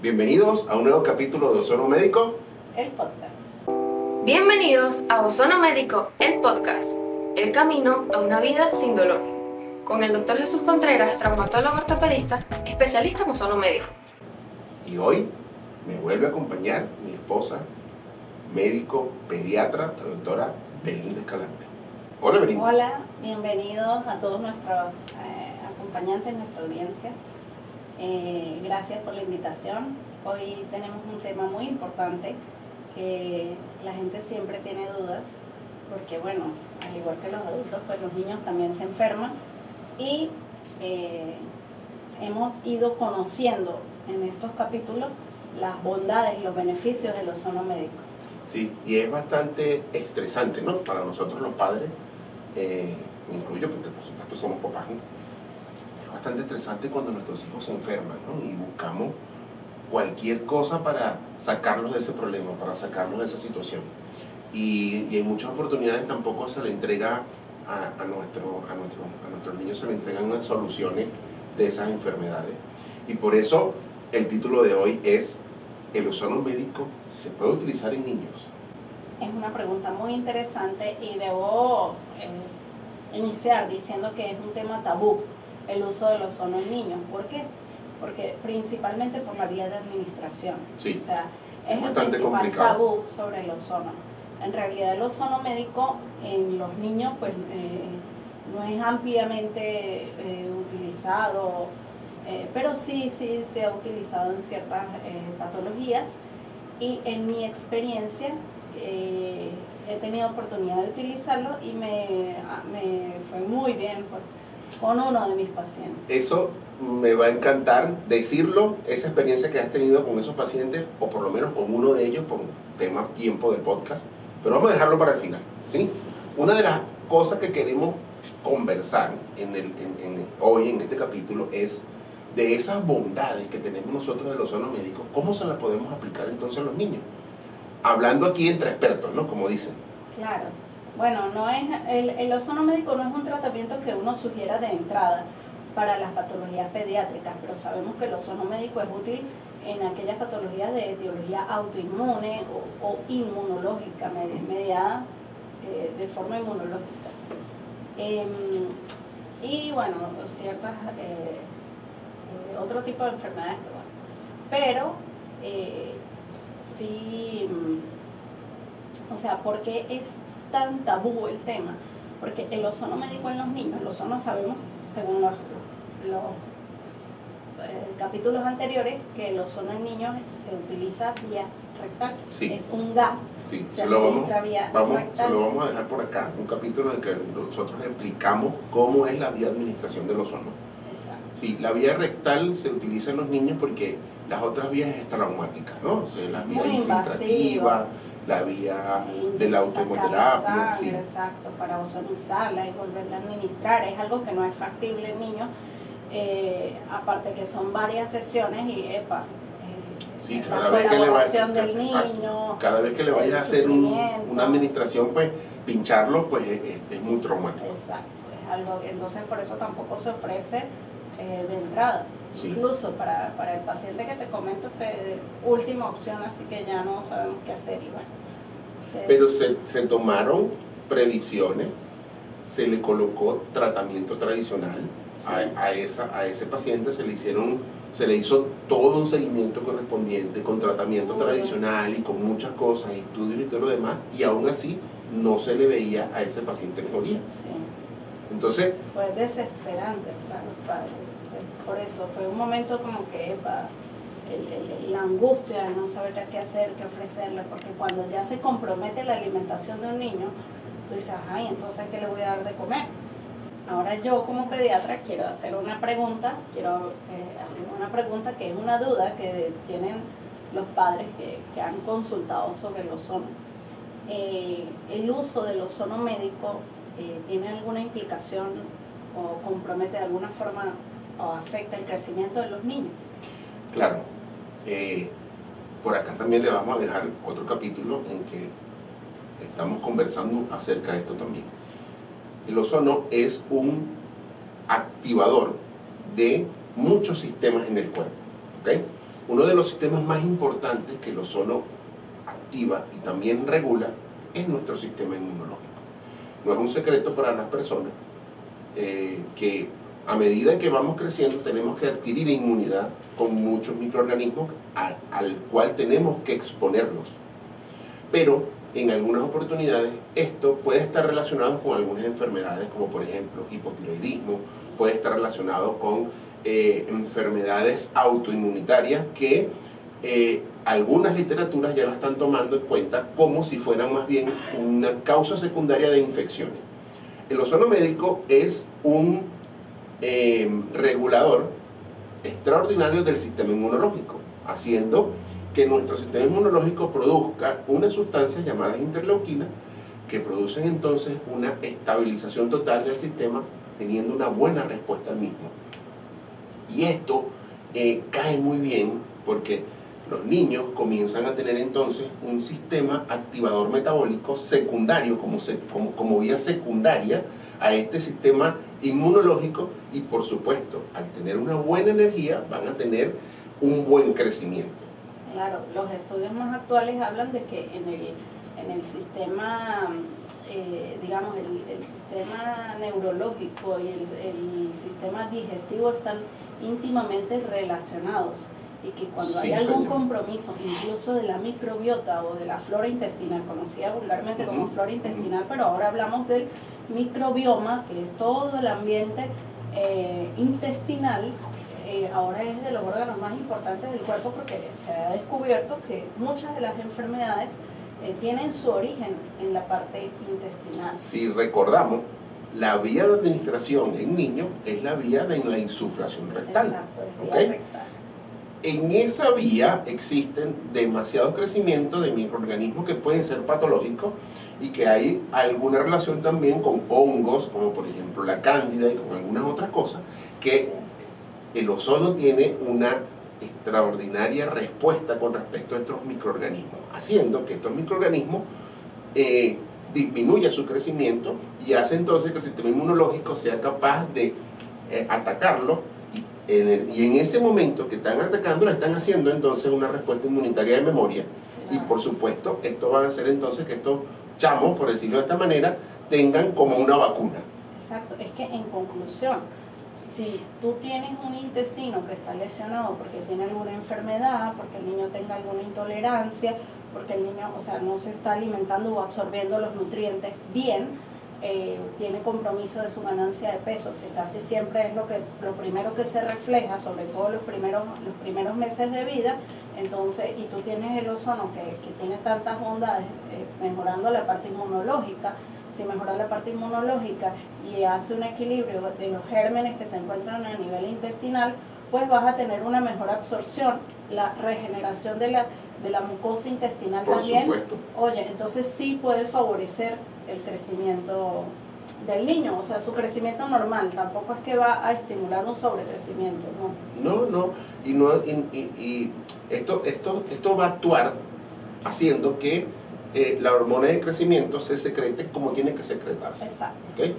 Bienvenidos a un nuevo capítulo de Ozono Médico, el podcast. Bienvenidos a Ozono Médico, el podcast, el camino a una vida sin dolor, con el Dr. Jesús Contreras, traumatólogo ortopedista, especialista en ozono médico. y hoy me vuelve a acompañar mi esposa, médico pediatra, la doctora Belinda Escalante. Hola, Belinda. Hola, bienvenidos a todos nuestros acompañantes, nuestra audiencia. Gracias por la invitación. Hoy tenemos un tema muy importante que la gente siempre tiene dudas, porque bueno, al igual que los adultos, pues los niños también se enferman y hemos ido conociendo en estos capítulos las bondades, los beneficios del ozono médico. Sí, y es bastante estresante, ¿no? Para nosotros los padres, me incluyo porque por supuesto somos papás, ¿no? Es bastante estresante cuando nuestros hijos se enferman, ¿no? Y buscamos cualquier cosa para sacarlos de ese problema, para sacarlos de esa situación. Y en muchas oportunidades tampoco se le entrega a nuestros niños, se le entregan unas soluciones de esas enfermedades. Y por eso el título de hoy es: ¿el ozono médico se puede utilizar en niños? Es una pregunta muy interesante y debo iniciar diciendo que es un tema tabú el uso del ozono en niños. ¿Por qué? Porque principalmente por la vía de administración. Sí, o sea, es el bastante principal complicado. tabú sobre el ozono. En realidad el ozono médico en los niños pues no es ampliamente utilizado, pero sí se ha utilizado en ciertas patologías, y en mi experiencia he tenido oportunidad de utilizarlo y me fue muy bien pues, con uno de mis pacientes. Eso me va a encantar decirlo, esa experiencia que has tenido con esos pacientes, o por lo menos con uno de ellos, por tema tiempo del podcast, pero vamos a dejarlo para el final, ¿sí? Una de las cosas que queremos conversar hoy en este capítulo es de esas bondades que tenemos nosotros del ozono médico, ¿cómo se las podemos aplicar entonces a los niños? Hablando aquí entre expertos, ¿no? Como dicen. Claro. Bueno, no es el ozono médico no es un tratamiento que uno sugiera de entrada para las patologías pediátricas, pero sabemos que el ozono médico es útil en aquellas patologías de etiología autoinmune o inmunológica, mediada de forma inmunológica. Y bueno, ciertas otro tipo de enfermedades, pero sí, o sea, ¿por qué es tan tabú el tema? Porque el ozono médico en los niños, el ozono sabemos, según los capítulos anteriores, que el ozono en niños se utiliza vía rectal. Sí. Es un gas. Sí, Se se lo administra vía rectal. se lo vamos a dejar por acá, un capítulo en que nosotros explicamos cómo es la vía de administración del ozono. Exacto. Sí, la vía rectal se utiliza en los niños porque las otras vías es traumática, ¿no? O sea, la vía Muy infiltrativa, la vía de la autohemoterapia. Sangre, Sí. exacto, para ozonizarla y volverla a administrar. Es algo que no es factible en niños, aparte que son varias sesiones y Sí, la cada vez que le colaboración del exacto. niño, Cada vez que le vayas a hacer sufrimiento. una administración, pues pincharlo, pues es muy traumático. Exacto, es algo que entonces por eso tampoco se ofrece de entrada. Sí. Incluso para el paciente que te comento fue última opción, así que ya no sabemos qué hacer y bueno. Pero se tomaron previsiones, se le colocó tratamiento tradicional. Sí. A ese paciente se le hizo todo un seguimiento correspondiente con tratamiento tradicional y con muchas cosas, estudios y todo lo demás, y aún así no se le veía a ese paciente mejoría. Sí. Entonces, Fue desesperante para los padres. Por eso fue un momento como que la angustia de no saber qué hacer, qué ofrecerle, porque cuando ya se compromete la alimentación de un niño, tú dices, ay, entonces ¿qué le voy a dar de comer? Ahora yo como pediatra quiero hacer una pregunta, que es una duda que tienen los padres que han consultado sobre el ozono. ¿El uso del ozono médico tiene alguna implicación o compromete de alguna forma o afecta el crecimiento de los niños? claro, por acá también le vamos a dejar otro capítulo en que estamos conversando acerca de esto también. El ozono es un activador de muchos sistemas en el cuerpo, ¿ok? uno de los sistemas más importantes que el ozono activa y también regula es nuestro sistema inmunológico. No es un secreto para las personas que a medida que vamos creciendo tenemos que adquirir inmunidad con muchos microorganismos al cual tenemos que exponernos. Pero en algunas oportunidades esto puede estar relacionado con algunas enfermedades, como por ejemplo hipotiroidismo, puede estar relacionado con enfermedades autoinmunitarias que algunas literaturas ya la están tomando en cuenta como si fueran más bien una causa secundaria de infecciones. El ozono médico es un regulador extraordinario del sistema inmunológico, haciendo que nuestro sistema inmunológico produzca unas sustancias llamadas interleuquinas que producen entonces una estabilización total del sistema, teniendo una buena respuesta al mismo. Y esto cae muy bien porque los niños comienzan a tener entonces un sistema activador metabólico secundario, como vía secundaria a este sistema inmunológico, y por supuesto, al tener una buena energía van a tener un buen crecimiento. Claro, los estudios más actuales hablan de que en el sistema, digamos, el sistema neurológico y el sistema digestivo están íntimamente relacionados, y que cuando hay algún compromiso, incluso de la microbiota o de la flora intestinal, conocida vulgarmente como flora intestinal, pero ahora hablamos del microbioma, que es todo el ambiente intestinal, ahora es de los órganos más importantes del cuerpo, porque se ha descubierto que muchas de las enfermedades tienen su origen en la parte intestinal. Si recordamos, la vía de administración en niños es la vía de la insuflación rectal. Exacto, es ¿Okay? vía rectal. En esa vía existen demasiados crecimientos de microorganismos que pueden ser patológicos y que hay alguna relación también con hongos, como por ejemplo la cándida y con algunas otras cosas, que el ozono tiene una extraordinaria respuesta con respecto a estos microorganismos, haciendo que estos microorganismos disminuya su crecimiento y hace entonces que el sistema inmunológico sea capaz de atacarlo, y en ese momento que están atacando le están haciendo entonces una respuesta inmunitaria de memoria, y por supuesto esto va a hacer entonces que estos chamos, por decirlo de esta manera, tengan como una vacuna. Exacto, es que en conclusión, si tú tienes un intestino que está lesionado porque tiene alguna enfermedad, porque el niño tenga alguna intolerancia, porque el niño, o sea, no se está alimentando o absorbiendo los nutrientes bien, tiene compromiso de su ganancia de peso, que casi siempre es lo primero que se refleja, sobre todo los primeros meses de vida. Entonces, y tú tienes el ozono que tiene tantas bondades, mejorando la parte inmunológica. Si mejora la parte inmunológica y hace un equilibrio de los gérmenes que se encuentran a nivel intestinal, pues vas a tener una mejor absorción, la regeneración de la mucosa intestinal también. Por supuesto. Oye, entonces sí puede favorecer el crecimiento del niño, o sea, su crecimiento normal, tampoco es que va a estimular un sobrecrecimiento, ¿no? Y esto va a actuar haciendo que la hormona de crecimiento se secrete como tiene que secretarse. Exacto. ¿Okay?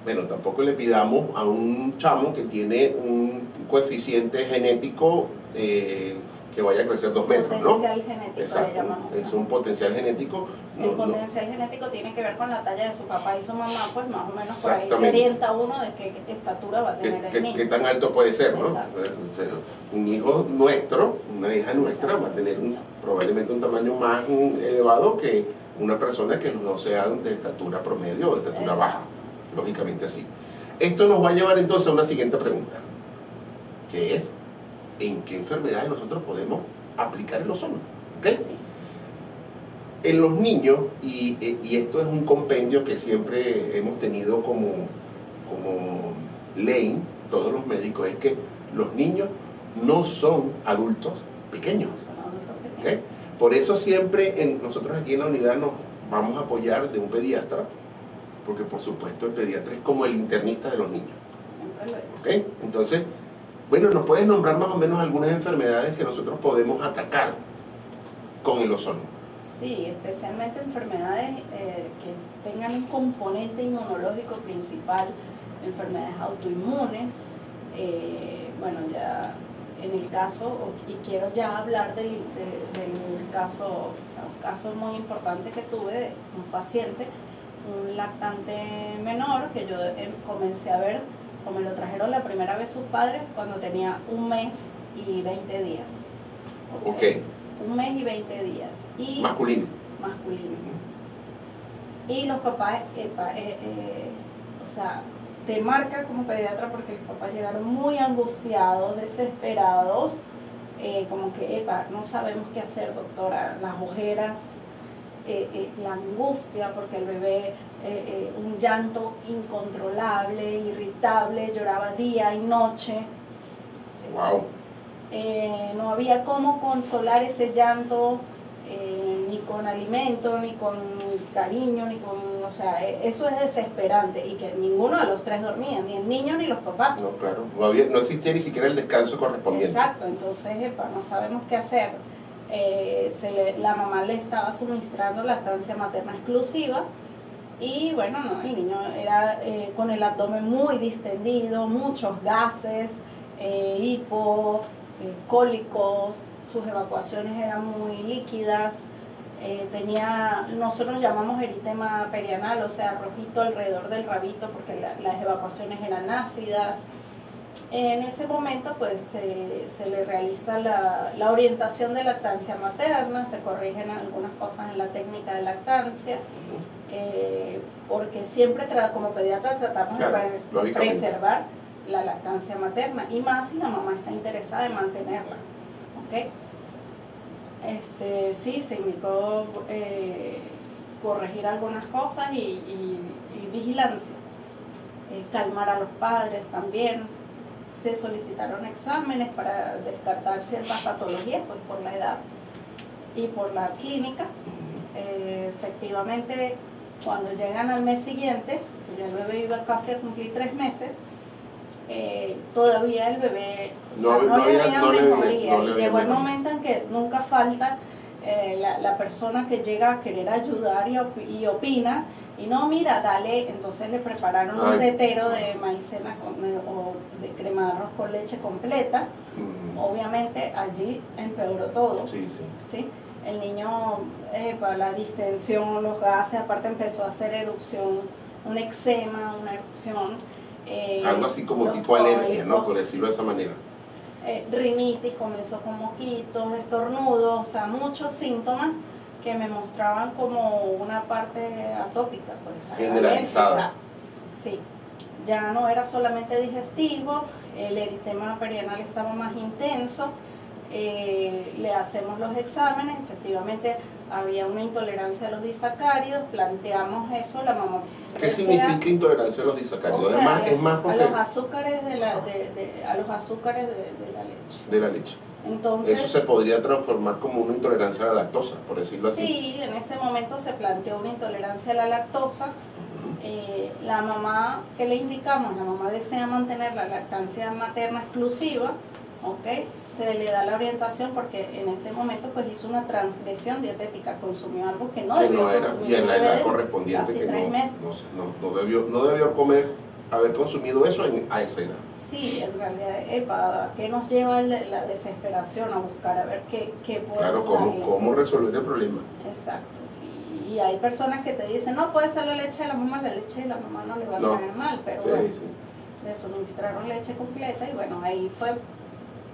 Bueno, tampoco le pidamos a un chamo que tiene un coeficiente genético que vaya a crecer 2 metros, ¿no? Potencial genético. Exacto, le llamamos. es un potencial genético. El potencial genético tiene que ver con la talla de su papá y su mamá, pues más o menos por ahí se Exactamente. orienta uno de qué estatura va a tener el niño. ¿Qué tan alto puede ser, no? Exacto. Un hijo nuestro, una hija nuestra, va a tener probablemente un tamaño más elevado que una persona que los dos sean de estatura promedio o de estatura baja, lógicamente así. Esto nos va a llevar entonces a una siguiente pregunta, que es: ¿en qué enfermedades nosotros podemos aplicar el ozono? ¿Okay? Sí. En los niños, y esto es un compendio que siempre hemos tenido como ley, todos los médicos, es que los niños no son adultos pequeños. Son adultos pequeños. ¿Okay? Por eso siempre nosotros aquí en la unidad nos vamos a apoyar de un pediatra, porque por supuesto el pediatra es como el internista de los niños. Siempre lo es. ¿Okay? Entonces, bueno, ¿nos puedes nombrar más o menos algunas enfermedades que nosotros podemos atacar con el ozono? Sí, especialmente enfermedades que tengan un componente inmunológico principal, enfermedades autoinmunes, bueno, ya en el caso, y quiero ya hablar del caso, o sea, un caso muy importante que tuve de un paciente, un lactante menor que yo comencé a ver, o me lo trajeron la primera vez sus padres cuando tenía 1 mes y 20 días. Ok. 1 mes y 20 días. Y Masculino. Masculino. Y los papás, o sea, te marca como pediatra porque los papás llegaron muy angustiados, desesperados, como que, no sabemos qué hacer, doctora, las ojeras, la angustia porque el bebé, un llanto incontrolable, irritable, lloraba día y noche. Wow. No había cómo consolar ese llanto, ni con alimento, ni con cariño, ni con, o sea, eso es desesperante, y que ninguno de los tres dormía, ni el niño ni los papás. No, claro, no existía ni siquiera el descanso correspondiente. Exacto, entonces, no sabemos qué hacer. La mamá le estaba suministrando lactancia materna exclusiva, y bueno, no, el niño era con el abdomen muy distendido, muchos gases, hipo, cólicos, sus evacuaciones eran muy líquidas, nosotros llamamos eritema perianal, o sea, rojito alrededor del rabito porque las evacuaciones eran ácidas. En ese momento pues se le realiza la orientación de lactancia materna, se corrigen algunas cosas en la técnica de lactancia, porque siempre como pediatra tratamos de preservar la lactancia materna, y más si la mamá está interesada en mantenerla. ¿Okay? Sí, se indicó corregir algunas cosas y vigilancia, calmar a los padres también. Se solicitaron exámenes para descartar ciertas patologías, pues por la edad y por la clínica. Efectivamente, cuando llegan al mes siguiente, ya el bebé iba casi a cumplir 3 meses, todavía el bebé no le veía mejoría. Llegó el momento en que nunca falta la persona que llega a querer ayudar y opina, y no, mira, dale. Entonces le prepararon un tetero de maicena o de crema de arroz con leche completa. Obviamente allí empeoró todo. ¿Sí? El niño, para la distensión, los gases, aparte empezó a hacer erupción, un eczema, una erupción. Algo así como tipo alergia, ¿no? Por decirlo de esa manera. Rinitis, comenzó con moquitos, estornudos, o sea, muchos síntomas que me mostraban como una parte atópica, pues, generalizada. Sí, ya no era solamente digestivo, el eritema perianal estaba más intenso. Le hacemos los exámenes, efectivamente había una intolerancia a los disacáridos, planteamos eso, la mamá... ¿Qué significa intolerancia a los disacáridos? O sea, es más porque... a los azúcares de la leche. De la leche. Entonces, eso se podría transformar como una intolerancia a la lactosa, por decirlo así. Sí, en ese momento se planteó una intolerancia a la lactosa. La mamá, ¿qué le indicamos? La mamá desea mantener la lactancia materna exclusiva. Okay, se le da la orientación porque en ese momento pues hizo una transgresión dietética, consumió algo que no debió consumir, y en la edad correspondiente, que no debió haber consumido eso a esa edad. Sí, en realidad, ¿a qué nos lleva la desesperación? A buscar a ver qué podemos darle. Cómo resolver el problema. Exacto. Y hay personas que te dicen, no, puede ser la leche de la mamá no le va a caer mal, pero bueno, le suministraron leche completa y bueno, ahí fue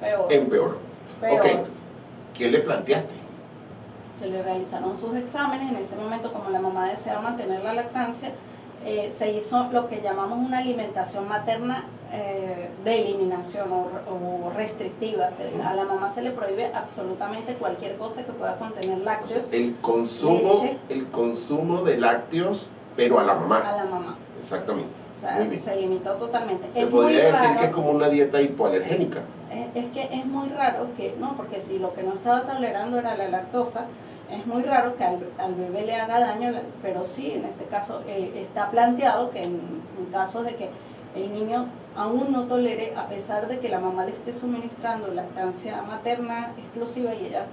peor. Empeoró. Ok, ¿qué le planteaste? Se le realizaron sus exámenes. En ese momento, como la mamá deseaba mantener la lactancia, se hizo lo que llamamos una alimentación materna de eliminación o restrictiva. A la mamá se le prohíbe absolutamente cualquier cosa que pueda contener lácteos. O sea, el consumo de lácteos, pero a la mamá. A la mamá. Exactamente. O sea, se limitó totalmente. Se podría decir que es como una dieta hipoalergénica. Es que es muy raro porque si lo que no estaba tolerando era la lactosa, es muy raro que al bebé le haga daño, pero sí, en este caso está planteado que en casos de que el niño aún no tolere, a pesar de que la mamá le esté suministrando lactancia materna exclusiva y ella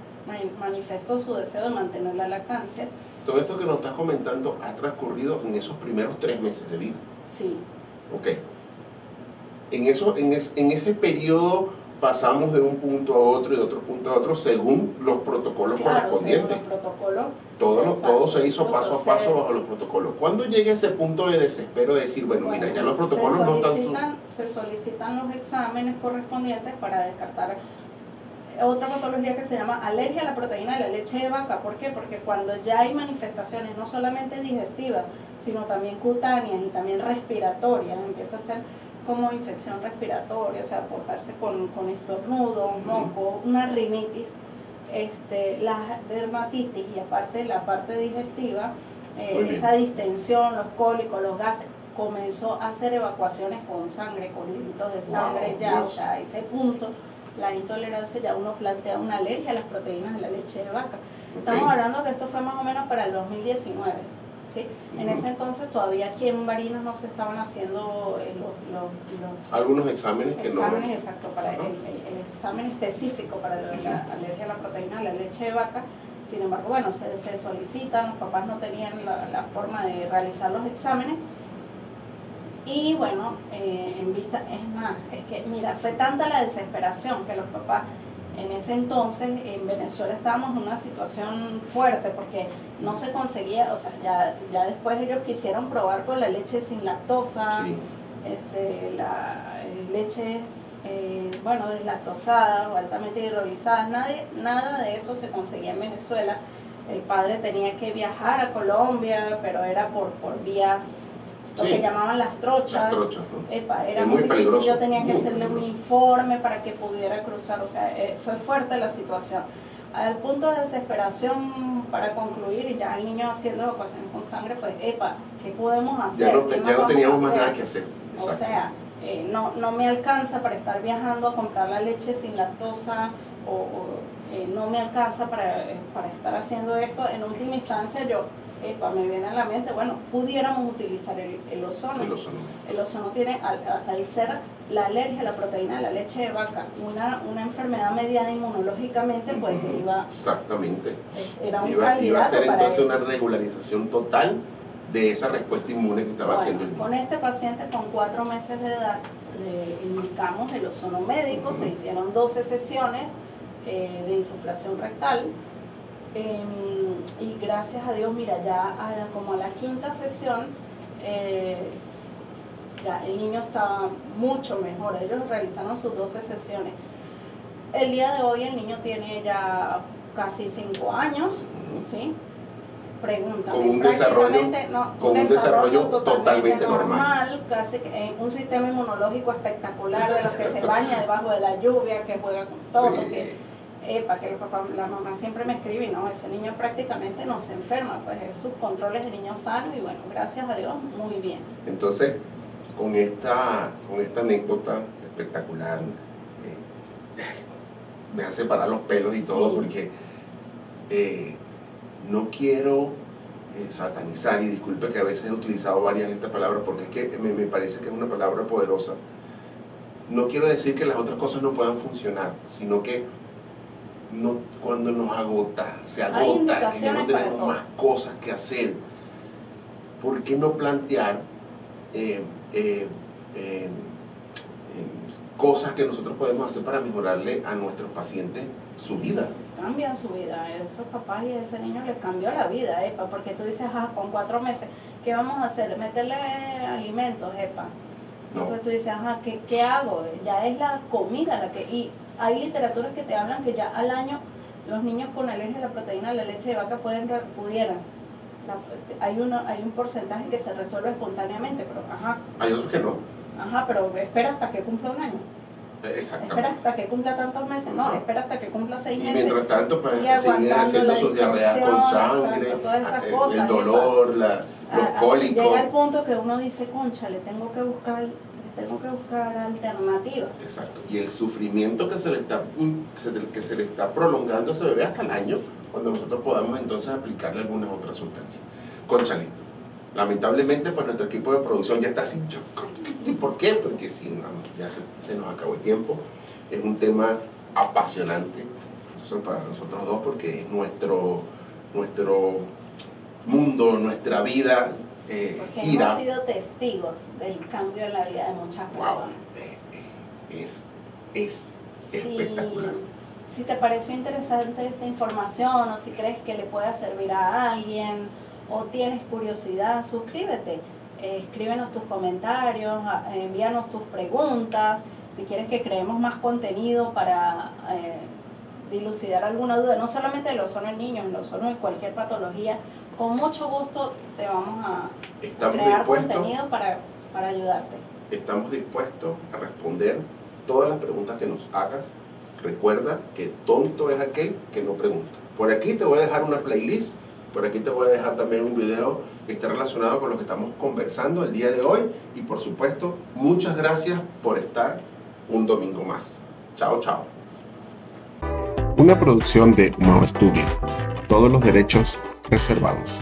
manifestó su deseo de mantener la lactancia. Todo esto que nos estás comentando ha transcurrido en esos primeros 3 meses de vida. Sí. Ok. En ese periodo pasamos de un punto a otro y de otro punto a otro según los protocolos correspondientes. Según los protocolos. Todo se hizo paso a paso bajo los protocolos. ¿Cuándo llega ese punto de desespero de decir, bueno, mira, ya los protocolos no están... Se solicitan los exámenes correspondientes para descartar otra patología que se llama alergia a la proteína de la leche de vaca. ¿Por qué? Porque cuando ya hay manifestaciones no solamente digestivas, sino también cutáneas y también respiratorias, empieza a ser como infección respiratoria, o sea, portarse con estornudo, moco, una rinitis, la dermatitis y aparte la parte digestiva, esa distensión, los cólicos, los gases, comenzó a hacer evacuaciones con sangre, con hilitos de sangre, o sea, a ese punto la intolerancia ya uno plantea una alergia a las proteínas de la leche de vaca. Estamos hablando que esto fue más o menos para el 2019. ¿Sí? En ese entonces todavía aquí en Barinas no se estaban haciendo algunos exámenes que exámenes, no... Exacto, para el examen específico para la alergia a la proteína de la leche de vaca. Sin embargo, bueno, se solicitan, los papás no tenían la forma de realizar los exámenes. Y bueno, en vista, es más, es que mira, fue tanta la desesperación que los papás en ese entonces en Venezuela estábamos en una situación fuerte porque no se conseguía, o sea, ya después ellos quisieron probar con la leche sin lactosa, sí. Leches, bueno, deslactosadas o altamente hidrolizadas, nada de eso se conseguía en Venezuela. El padre tenía que viajar a Colombia, pero era por vías... Lo que llamaban las trochas, ¿no? Era muy difícil, peligroso. Yo tenía que hacerle un informe para que pudiera cruzar, o sea, fue fuerte la situación. Al punto de desesperación, para concluir, y ya el niño haciendo evacuaciones con sangre, pues, ¿qué podemos hacer? Ya no teníamos más nada que hacer. Exacto. O sea, no me alcanza para estar viajando a comprar la leche sin lactosa, no me alcanza para estar haciendo esto. En última instancia, me viene a la mente, bueno, pudiéramos utilizar el ozono. El ozono tiene, al ser la alergia a la proteína de la leche de vaca, una enfermedad mediada inmunológicamente, pues iba... Exactamente. Era un candidato iba a ser entonces eso. Una regularización total de esa respuesta inmune que estaba haciendo el niño. Con este paciente con 4 meses de edad, le indicamos el ozono médico, se hicieron 12 sesiones de insuflación rectal. Y gracias a Dios, mira, ya como a la 5ª sesión, ya el niño estaba mucho mejor. Ellos realizaron sus 12 sesiones. El día de hoy el niño tiene ya casi 5 años, ¿sí? Pregunta. Con un desarrollo totalmente normal. Casi un sistema inmunológico espectacular, de los que se baña debajo de la lluvia, que juega con todo, sí. Que la mamá siempre me escribe, no, ese niño prácticamente no se enferma, pues es sus controles de niño sano y bueno, gracias a Dios, muy bien. Entonces, con esta anécdota espectacular, me hace parar los pelos y todo, porque no quiero satanizar, y disculpe que a veces he utilizado varias de estas palabras, porque es que me parece que es una palabra poderosa. No quiero decir que las otras cosas no puedan funcionar, sino que cuando nos se agota y ya no tenemos más cosas que hacer, ¿por qué no plantear cosas que nosotros podemos hacer para mejorarle a nuestros pacientes su vida? Cambian su vida, esos papás y ese niño les cambió la vida, porque tú dices, con 4 meses, ¿qué vamos a hacer? Meterle alimentos, Entonces tú dices, ¿qué hago? Ya es la comida la que... Y hay literaturas que te hablan que ya al año los niños con alergia a la proteína de la leche de vaca pudieran. Hay un porcentaje que se resuelve espontáneamente, pero hay otros que no. Pero espera hasta que cumpla un año. Exactamente. Espera hasta que cumpla tantos meses, no, espera hasta que cumpla 6 meses. Y mientras tanto, pues siguen haciendo sus diarreas con sangre, todas esas cosas, el dolor, los cólicos. Llega el punto que uno dice, cónchale, tengo que buscar alternativas. Exacto. Y el sufrimiento que se le está prolongando a ese bebé hasta el año, cuando nosotros podamos entonces aplicarle algunas otras sustancias. Cónchale, lamentablemente pues nuestro equipo de producción ya está así. ¿Y por qué? Porque sí, ya se nos acabó el tiempo. Es un tema apasionante para nosotros dos, porque es nuestro mundo, nuestra vida. Porque gira. hemos sido testigos del cambio en la vida de muchas personas. Es espectacular. Si te pareció interesante esta información o si crees que le pueda servir a alguien o tienes curiosidad, suscríbete. Escríbenos tus comentarios, envíanos tus preguntas. Si quieres que creemos más contenido para dilucidar alguna duda, no solamente del ozono en niños, el ozono en cualquier patología, con mucho gusto te vamos a crear contenido para ayudarte. Estamos dispuestos a responder todas las preguntas que nos hagas. Recuerda que tonto es aquel que no pregunta. Por aquí te voy a dejar una playlist, por aquí te voy a dejar también un video que esté relacionado con lo que estamos conversando el día de hoy. Y por supuesto, muchas gracias por estar un domingo más. Chao, chao. Una producción de Humao Studio. Todos los derechos reservados.